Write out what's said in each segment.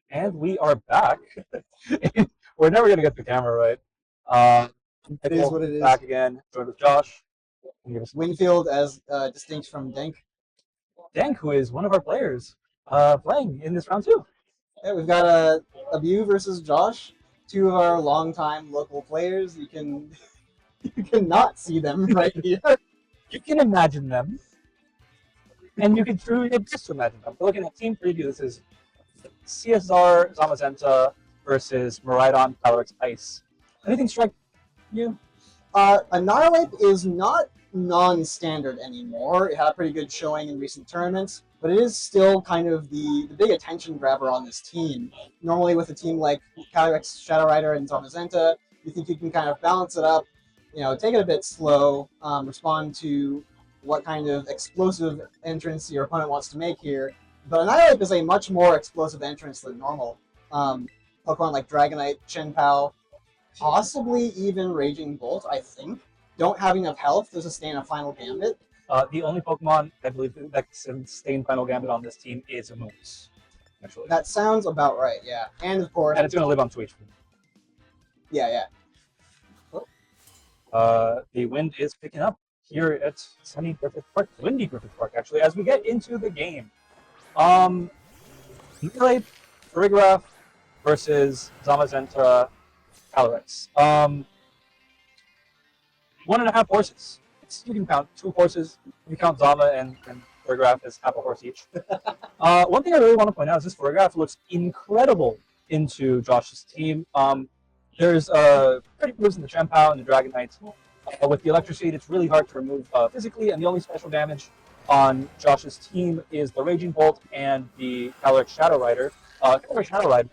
And we are back. We're never gonna get the camera right. It is what it is. Back again, joined with Josh. Winfield as distinct from Denk. Denk, who is one of our players, playing in this round two. Yeah, we've got Abhyu versus Josh, two of our longtime local players. You can not see them right here. You can imagine them, and you can truly just imagine them. We're looking at team preview. This is CSR Zamazenta versus Miraidon Calyrex Ice. Anything strike you? Annihilate is not non-standard anymore. It had a pretty good showing in recent tournaments, but it is still kind of the big attention grabber on this team. Normally with a team like Calyrex, Shadow Rider, and Zamazenta, you think you can kind of balance it up, take it a bit slow, respond to what kind of explosive entrance your opponent wants to make here. But Annihilate is a much more explosive entrance than normal. Pokemon like Dragonite, Shenpao, possibly even Raging Bolt, I think, don't have enough health to sustain a Final Gambit. The only Pokemon I believe that can sustain Final Gambit on this team is a Moose. Actually, that sounds about right. Yeah, and of course, and it's going to live on 2 HP. Yeah. The wind is picking up here at sunny Griffith Park, windy Griffith Park, actually, as we get into the game. Melee Farigiraf versus Zamazenta Calyrex. 1.5 horses. You can count 2 horses. You count Zama and Farigiraf as half a horse each. One thing I really want to point out is this Farigiraf looks incredible into Josh's team. There's pretty moves in the Shenpao and the Dragonite. With the Electric Seed, it's really hard to remove physically, and the only special damage on Josh's team is the Raging Bolt and the Calyrex Shadow Rider. Calyrex Shadow Rider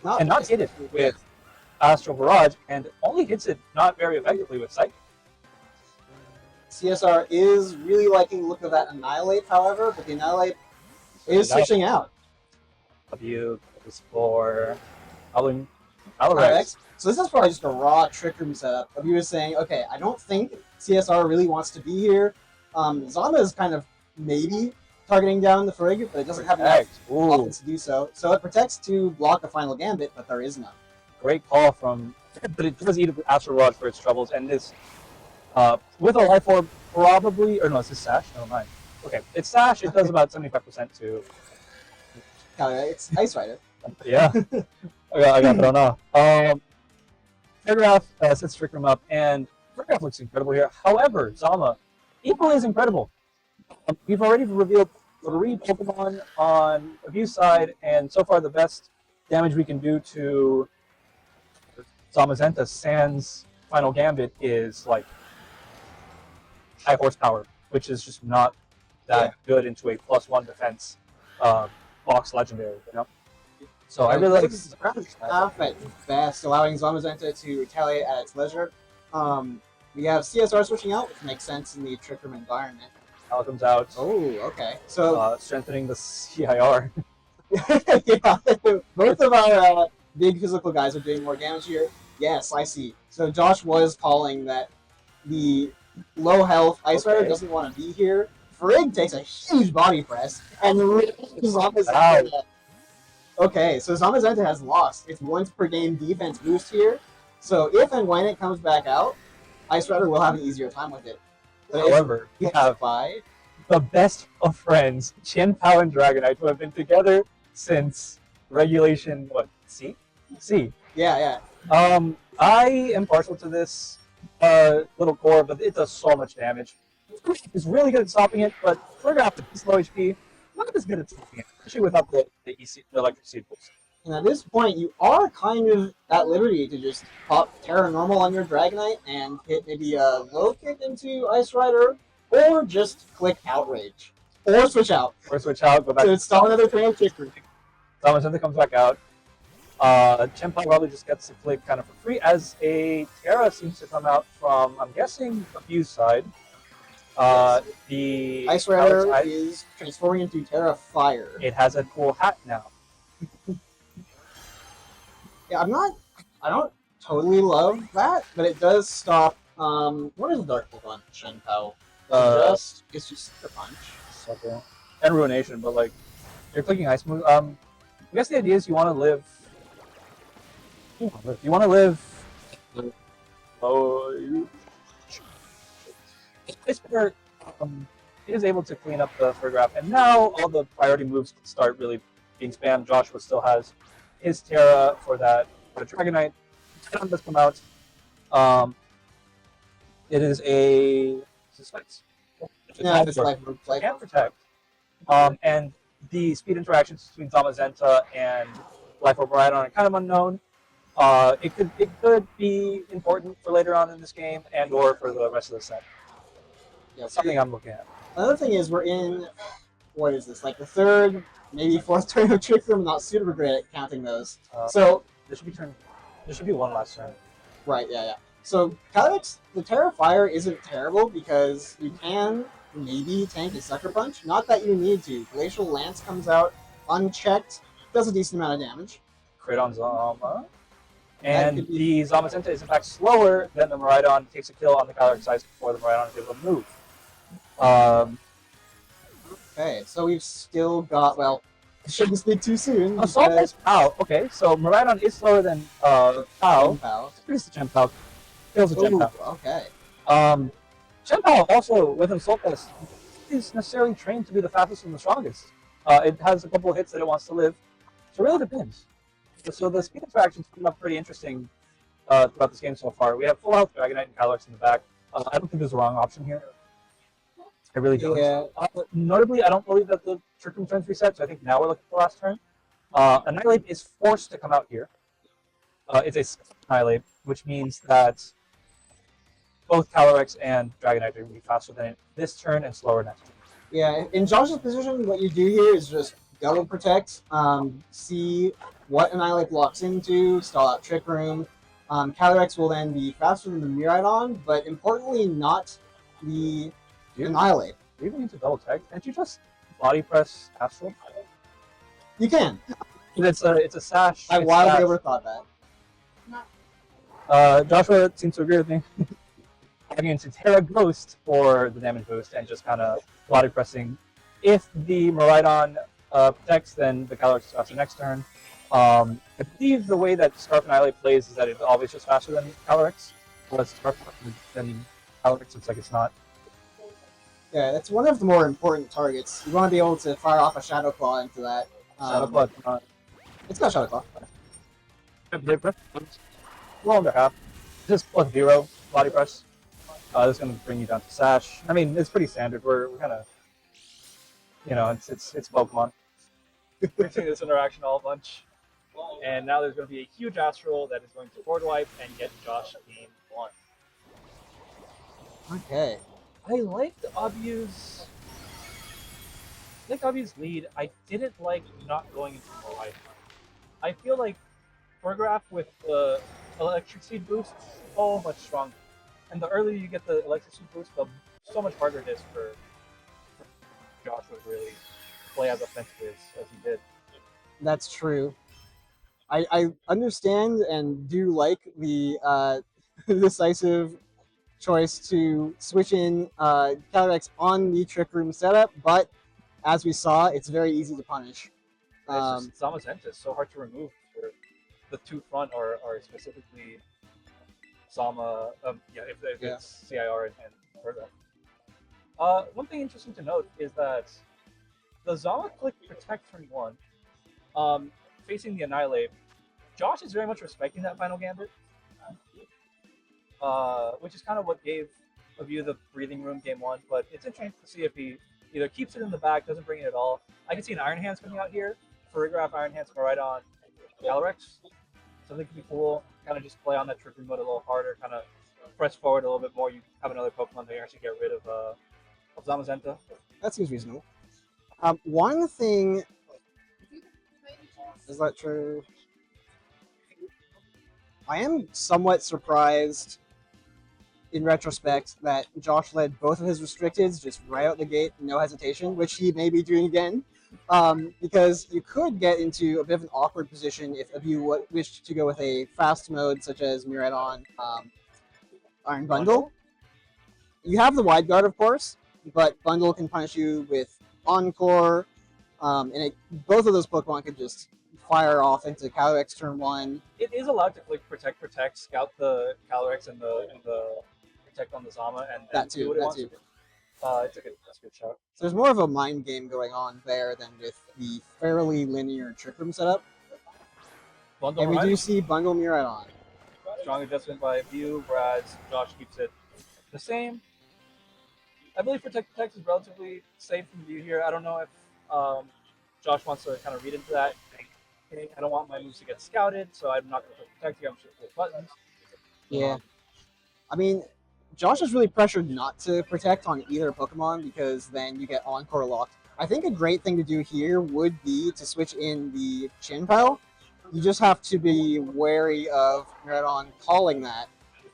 cannot hit it with Astral Barrage, and only hits it not very effectively with Psychic. CSR is really liking the look of that Annihilate, however, but the Annihilate is switching out. Abhyu is for Calyrex. So this is probably just a raw Trick Room setup. Abhyu is saying, okay, I don't think CSR really wants to be here. Zama is kind of maybe targeting down the Farig, but it doesn't have enough offense to do so. So it protects to block a Final Gambit, but there is none. Great call from, but it does eat Astral Barrage for its troubles, and this, with a Life Orb, probably, or no, it's Sash? Never mind. Okay, it's Sash, it does about 75% to... It's Ice Rider. Yeah. I got thrown off. Farigiraf sets Trick Room up, and Farigiraf looks incredible here. However, Zama, equally as incredible. We've already revealed 3 Pokemon on Abhu's side, and so far the best damage we can do to Zamazenta sans Final Gambit is like high horsepower, which is just not that good into a +1 defense box legendary, So I really like this half at best, allowing Zamazenta to retaliate at its leisure. We have CSR switching out, which makes sense in the Trick Room environment. Al comes out. Oh, okay. So strengthening the CIR. Yeah, both of our big physical guys are doing more damage here. Yes, I see. So Josh was calling that the low health Ice Rider doesn't want to be here. Farig takes a huge body press and Zamazenta. Okay, so Zamazenta has lost its once per game defense boost here. So if and when it comes back out, Ice Rider will have an easier time with it. But however, we have the best of friends, Shenpao and Dragonite, who have been together since regulation, what, C? C. Yeah. I am partial to this little core, but it does so much damage. It's really good at stopping it, but Farigiraf is low HP, not as good at stopping it, especially without the Electric Seed boost. And at this point, you are kind of at liberty to just pop Terra Normal on your Dragonite and hit maybe a low kick into Ice Rider, or just click Outrage. Or switch out. Go back. So stop another turn of Trick Room. Zamazenta comes back out. Shenpao probably just gets the flick kind of for free, as a Terra seems to come out from, I'm guessing, Abhu's side. The Ice Rider is transforming into Terra Fire. It has a cool hat now. Yeah, I don't totally love that, but it does stop, what is the Dark Pokemon Shenpao? It's just the punch. And Ruination, but like, You're clicking ice move. I guess the idea is you want to live. You want to live. Oh, this part is able to clean up the Fur Graph, and now all the priority moves start really being spammed. Joshua still has his Terra for the Dragonite. Stun does come out. It is a Spikes. Yeah, it's life move. Can't protect. And the speed interactions between Zamazenta and Life Orb Rhydon are kind of unknown. It could be important for later on in this game and or for the rest of the set. Yeah, Something I'm looking at. Another thing is we're in, what is this, like the third, maybe fourth turn of Trick Room. I'm not super great at counting those. So there should be one last turn. Right, yeah. So Calyrex, the Terra Fire isn't terrible because you can maybe tank a Sucker Punch. Not that you need to. Glacial Lance comes out unchecked, does a decent amount of damage. Crit on Zama. And the Zamazenta is in fact slower than the Miraidon, takes a kill on the Calyrex size before the Miraidon is able to move. Okay, so we've still got, well, I shouldn't speak too soon. Assault is Pow. Okay, so Miraidon is slower than Pow. It's Gem Pow. Kills a Gem Pow. Okay. Gem Pow also, with Assault Vest, is necessarily trained to be the fastest and the strongest. It has a couple of hits that it wants to live, so it really depends. So the speed interactions come up pretty interesting throughout this game so far. We have full health Dragonite and Calyrex in the back. I don't think there's a wrong option here. I really don't. Yeah. Notably, I don't believe that the Trick Room turns reset, so I think now we're looking for the last turn. Annihilate is forced to come out here. It's a Annihilate, which means that both Calyrex and Dragonite are going to be faster than it this turn and slower next turn. Yeah, in Josh's position, what you do here is just double protect, see what Annihilate locks into, stall out Trick Room. Calyrex will then be faster than the Miraidon, but importantly not the Annihilate. Do you even need to double tag? Can't you just body press Astral? You can. It's a sash. I wildly overthought that. Joshua seems to agree with me. Having into Terra Ghost for the damage boost and just kind of body pressing. If the Miraidon protects, then the Calyrex is faster next turn. I believe the way that Scarf Annihilate plays is that it's always just faster than Calyrex. Whereas Scarf than Calyrex, it's like it's not. Yeah, that's one of the more important targets. You want to be able to fire off a Shadow Claw into that. Shadow Claw. It's got Shadow Claw. Well under half. Just plus 0 body press. This is going to bring you down to Sash. I mean, it's pretty standard. We're kind of, it's Pokemon. We're seeing this interaction all a bunch. And now there's going to be a huge Astral that is going to board wipe and get Josh game 1. Okay. I liked Abhyu's lead. I didn't like not going into more life. I feel like Furgraph with the Electric Seed boost so much stronger. And the earlier you get the Electric Seed boost, the so much harder it is for Josh to really play as offensively as he did. That's true. I understand and do like the decisive choice to switch in Calyrex on the Trick Room setup, but as we saw, it's very easy to punish. Zamazenta is so hard to remove. For the two front are specifically Zama, it's CIR and Furgraph. One thing interesting to note is that the Zama click Protect turn 1, facing the Annihilate, Josh is very much respecting that final gambit. Which is kind of what gave Abhyu the breathing room game 1, but it's interesting to see if he either keeps it in the back, doesn't bring it at all. I can see an Iron Hands coming out here, Furgraph, Iron Hands, Miraidon, Calyrex. Something could be cool, kind of just play on that Trick Room mode a little harder, kind of press forward a little bit more. You have another Pokemon that you actually get rid of Zamazenta. That seems reasonable. One thing, is that true? I am somewhat surprised in retrospect that Josh led both of his restricteds just right out the gate, no hesitation, which he may be doing again, because you could get into a bit of an awkward position if Abhyu wished to go with a fast mode such as Miraidon, Iron Bundle. You have the Wide Guard, of course, but Bundle can punish you with Encore, Both of those Pokemon could just fire off into Calyrex turn 1. It is allowed to click protect, scout the Calyrex and the protect on the Zama, and That do too. what it That wants too. to do. That's a good shout. So there's more of a mind game going on there than with the fairly linear Trick Room setup. Bundle And we Ride, do see Bundle Miraidon. strong adjustment by Abhyu, whereas Josh keeps it the same. I believe protect is relatively safe from Abhyu here. I don't know if Josh wants to kind of read into that. Okay, I don't want my moves to get scouted, so I'm not going to protect here. I'm just going to click buttons. Yeah. I mean, Josh is really pressured not to protect on either Pokemon because then you get Encore locked. I think a great thing to do here would be to switch in the Chin Pile. You just have to be wary of Miraidon calling that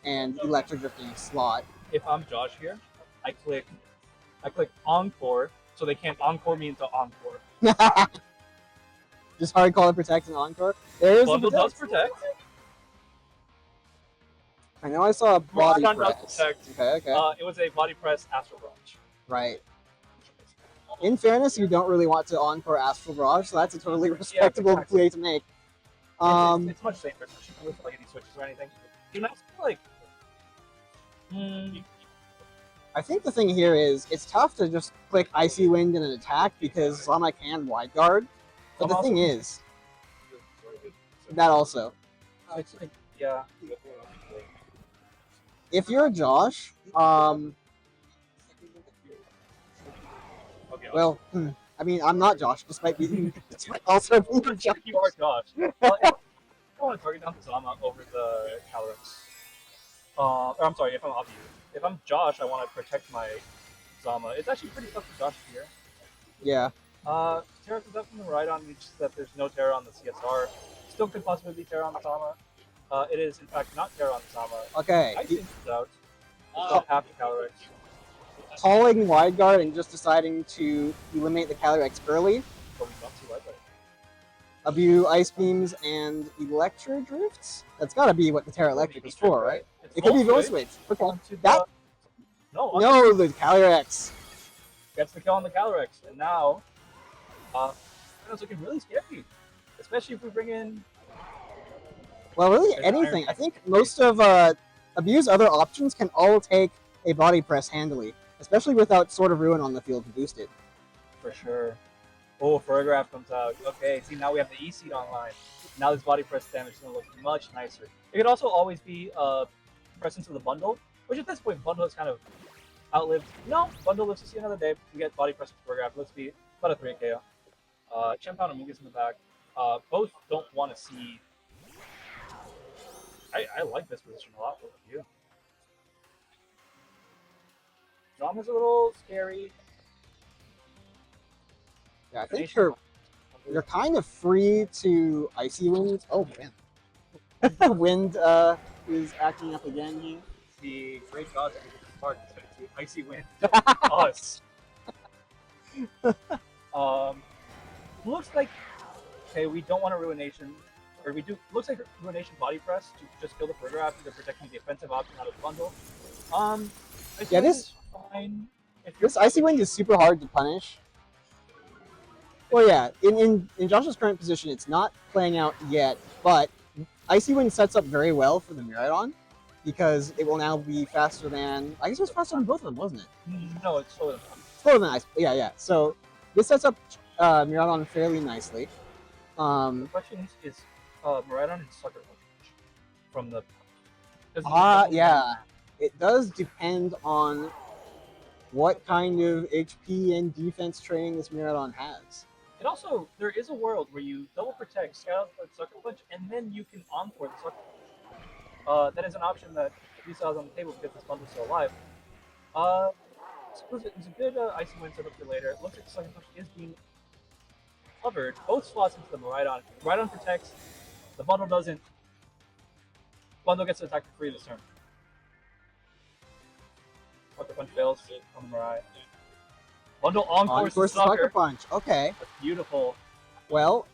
and Electric Drifting a slot. If I'm Josh here, I click Encore, so they can't Encore me into Encore. Just hard call and protect and Encore. There's Bundle the does protect. protect. I know I saw a body Miraidon does press. protect. Okay. It was a body press Astral Barrage. Right. In fairness, you don't really want to Encore Astral Barrage, so that's a totally respectable exactly. play to make. It's much safer, especially with like any switches or anything. You know, like, I think the thing here is it's tough to just click Icy Wind in an attack because Zama can Wide Guard. But the thing is, that also, it's like, yeah. if you're Josh, Okay. well, I mean, I'm not Josh, despite being also being Josh. You are Josh. Well, I want to target down the Zama over the Calyrex. Or I'm sorry, if I'm Abhyu. If I'm Josh, I want to protect my Zama. It's actually pretty tough for Josh here. Yeah. Terra comes up from the Miraidon, means that there's no Terra on the CSR. Still could possibly be Terra on the Zama. It is, in fact, not Terra on the Zama. Okay. I think it's out. About half the Calyrex. Calling Wide Guard and just deciding to eliminate the Calyrex early. But we don't see White Light. Abhyu Ice Beams and Electro Drifts? That's gotta be what the Terra Electric is for, right? It could be Voice Switch. Okay. That? No, the Calyrex. Gets the kill on the Calyrex. And now, it's looking really scary. Especially if we bring in... Well, really anything. I think most of Abhyu's other options can all take a Body Press handily. Especially without Sword of Ruin on the field to boost it. For sure. Oh, Ferrograph comes out. Okay, see, now we have the E-Seed online. Now this body press damage is going to look much nicer. It could also always be Presence of the Bundle, which at this point, Bundle has kind of outlived. No, Bundle lives to see another day. We get body press with Ferrograph. Let's be about a 3 KO. Chimpound and Mugus in the back. Both don't want to see... I like this position a lot for you. Zama's a little scary. Yeah, I think you're kind of free to Icy Wind. Oh man, Wind is acting up again here. The great gods of the park to Icy Wind us. Looks like we don't want a Ruination, or we do. Looks like Ruination body press to just kill the Ferrograph after protecting the offensive option out of the bundle. Yeah, this fine. This Icy Wind is super hard to punish. Well, yeah, in Josh's current position, it's not playing out yet, but Icy Wind sets up very well for the Miraidon because it will now be faster than... I guess it was faster than both of them, wasn't it? No, it's slower than that. Slower than Ice. Yeah. So this sets up Miraidon fairly nicely. The question is Miraidon and Sucker Punch from the... Yeah. It does depend on what kind of HP and defense training this Miraidon has. It also, there is a world where you double protect, scout out Sucker Punch, and then you can encore the Sucker Punch. That is an option that we saw on the table because this bundle's still alive. It's a good Icy Wind setup for later. It looks like the Sucker Punch is being covered. Both slots into the Miraidon. Miraidon protects, the bundle doesn't. Bundle gets to attack for free this turn. Sucker Punch fails on the Mirai. Bundle encores the Sucker Punch. Okay. That's beautiful. Well,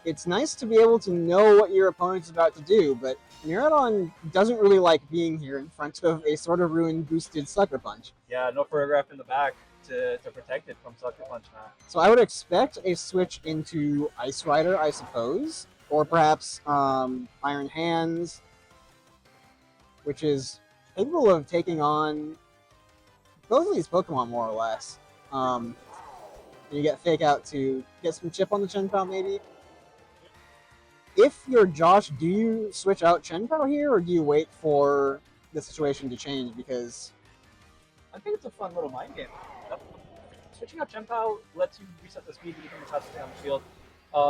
it's nice to be able to know what your opponent's about to do, but Miradon doesn't really like being here in front of a sort of ruined boosted Sucker Punch. Yeah, no choreograph in the back to protect it from Sucker Punch now. So I would expect a switch into Ice Rider, I suppose, or perhaps Iron Hands, which is capable of taking on both of these Pokemon more or less. And you get Fake Out to get some chip on the Chenpao, maybe. If you're Josh, do you switch out Chenpao here, or do you wait for the situation to change? Because I think it's a fun little mind game. Switching out Chenpao lets you reset the speed anything that's stay on the field.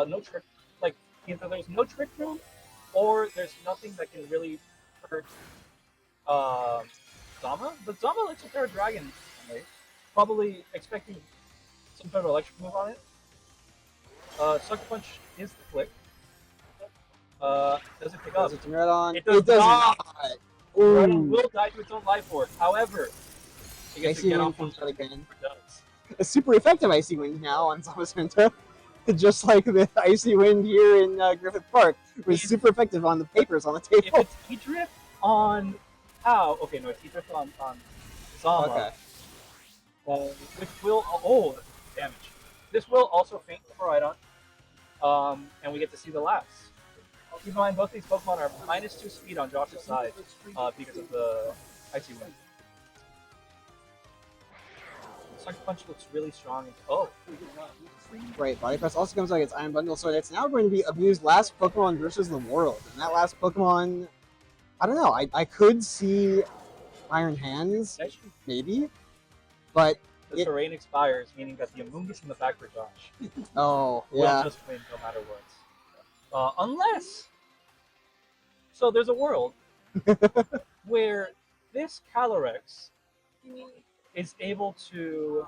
No trick, like either there's no trick room, or there's nothing that can really hurt Zama. But Zama likes to throw a dragon, probably expecting some kind of electric move on it. Sucker Punch is the flick. Does it pick up? does it to Miradon? It does not. Miradon Ooh. will die to its own life force. However, it gets to Icy get Wind off on comes out again. it does. A super effective Icy Wind now on Zama's Vento. Just like the Icy Wind here in Griffith Park was super effective on the papers on the If table. it's T-Drift on Ow, okay, no, it's T-Drift on Zama, which will, damage. This will also faint for Rhydon, and we get to see the last. Keep in mind, both these Pokemon are -2 speed on Josh's side because of the Icy Wind. Sucker Punch looks really strong. Right, Body Press also comes out against Iron Bundle, so it's now going to be Abhu's last Pokemon versus the world. And that last Pokemon, I don't know, I could see Iron Hands, maybe, but the terrain expires, meaning that the Amoonguss in the back for Josh oh, will yeah. just win no matter what. Unless, so there's a world where this Calyrex is able to,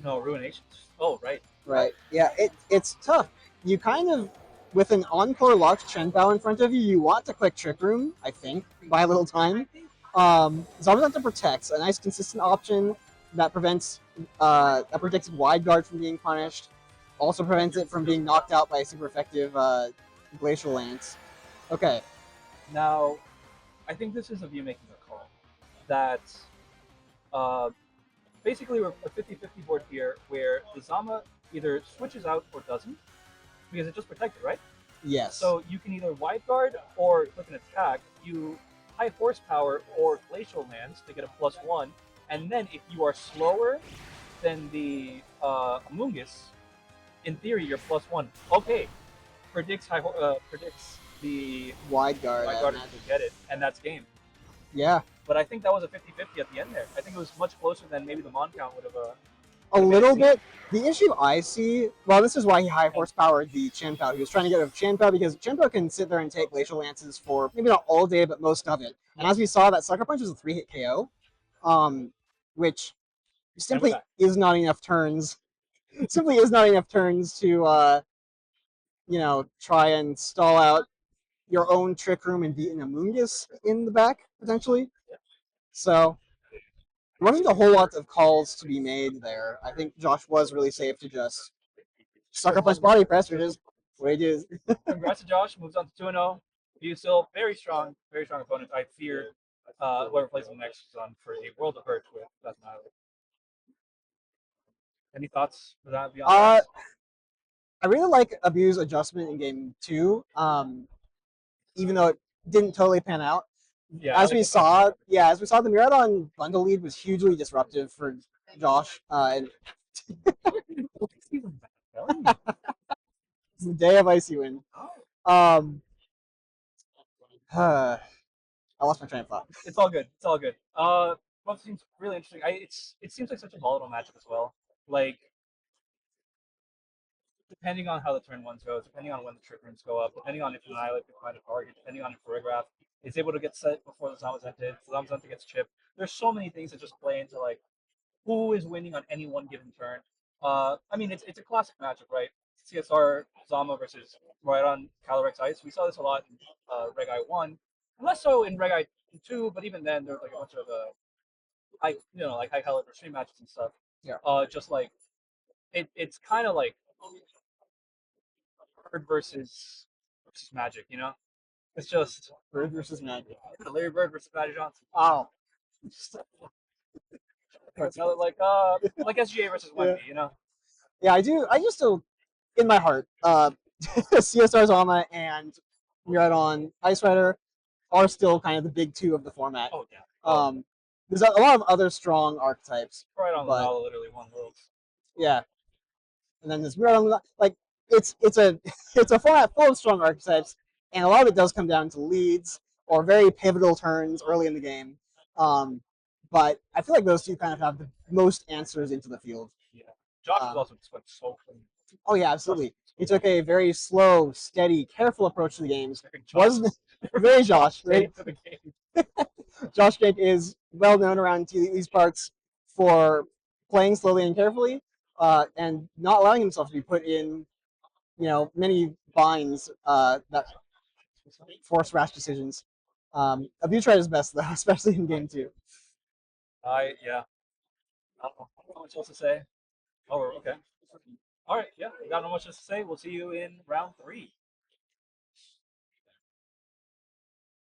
no, Ruination. Oh, right. Right, yeah, it's tough. You kind of, with an Encore locked Chenpao in front of you, you want to click Trick Room, I think, buy a little time. Zamazenta protects, a nice consistent option that prevents that predicts Wide Guard from being punished, also prevents it from being knocked out by a super effective Glacial Lance. Okay. Now, I think this is Abhyu making a call that basically we're a 50-50 board here where the Zama either switches out or doesn't because it's just protected, right? Yes. So you can either Wide Guard or click an attack. You high horsepower or Glacial Lance to get a +1, and then if you are slower than the Amoonguss, in theory you're +1. Okay, predicts the Wide Guard. Wide Guard to get it, and that's game. Yeah. But I think that was a 50-50 at the end there. I think it was much closer than maybe the Mon count would have. A little bit. The issue I see, well, this is why he high horsepowered the Chenpao. He was trying to get rid of Chenpao because Chenpao can sit there and take Glacial Lances for maybe not all day, but most of it. And as we saw, that Sucker Punch was a 3-hit KO, which simply is not enough turns. Simply is not enough turns to, try and stall out your own Trick Room and beat an Amoonguss in the back, potentially. So there wasn't a whole lot of calls to be made there. I think Josh was really safe to just Sucker Punch Body Press, which is what he does. Congrats to Josh, moves on to 2-0. He's still very strong opponent. I fear whoever plays him next is on for a world of hurt with that Island. Any thoughts for that beyond that? I really like Abhu's adjustment in game 2, even though it didn't totally pan out. Yeah, as we saw, the Miradon bundle lead was hugely disruptive for Josh. It's the day of Icy Wind. I lost my train of thought. It's all good. It's all good. Both seems really interesting. It seems like such a volatile matchup as well. Like, depending on how the turn ones goes, depending on when the trick rooms go up, depending on if Annihilate can find a target, depending on if Choreograph is able to get set before the Zamazenta gets chipped. There's so many things that just play into like who is winning on any one given turn. I mean, it's a classic matchup, right? CSR Zama versus Rhydon Calyrex Ice. We saw this a lot in Reg I 1, less so in Reg I 2, but even then there was like a bunch of high caliber stream matches and stuff. Yeah. Just like it's kind of like Bird versus Magic. You know, it's just Bird versus Magic. Larry Bird versus Magic Johnson. Wow. It's like SGA versus Wemby. You know. Yeah, I do. I just still, in my heart, CSR Zama and Miradon Ice Rider are still kind of the big two of the format. Oh yeah. There's a lot of other strong archetypes. Right on the but, dollar, literally won Worlds. Yeah. And then this Miradon, like it's a it's a format full of strong archetypes, and a lot of it does come down to leads or very pivotal turns early in the game. But I feel like those two kind of have the most answers into the field. Yeah. Josh was also just went so clean. Oh yeah, absolutely. He took a very slow, steady, careful approach to the games. Wasn't very Josh, right? Josh Denk is well known around these parts for playing slowly and carefully, and not allowing himself to be put in, many binds that force rash decisions. Abhyu tried his best though, especially in game 2. Yeah. I don't know much else to say. Oh, okay. All right. Yeah, we got no much else to say. We'll see you in round 3.